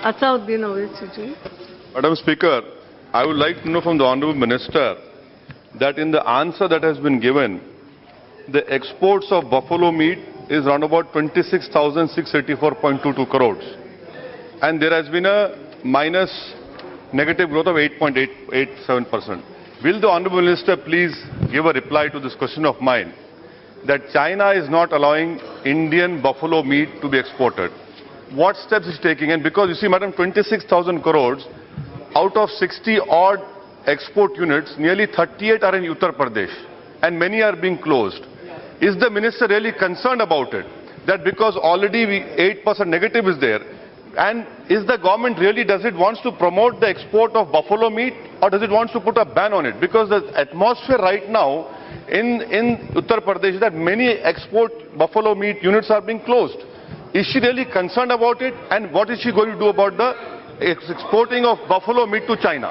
Asaduddin Owaisi. Madam Speaker, I would like to know from the Honourable Minister that in the answer that has been given, the exports of buffalo meat is around about 26,684.22 crores. And there has been a negative growth of 8.87%. Will the Honourable Minister please give a reply to this question of mine that China is not allowing Indian buffalo meat to be exported? What steps is taking? And because you see, Madam, 26,000 crores, out of 60 odd export units, nearly 38 are in Uttar Pradesh and many are being closed. Is the minister really concerned about it? That because already 8% negative is there, and is the government really, does it wants to promote the export of buffalo meat or does it wants to put a ban on it? Because the atmosphere right now in Uttar Pradesh is that many export buffalo meat units are being closed. Is she really concerned about it, and what is she going to do about the exporting of buffalo meat to China?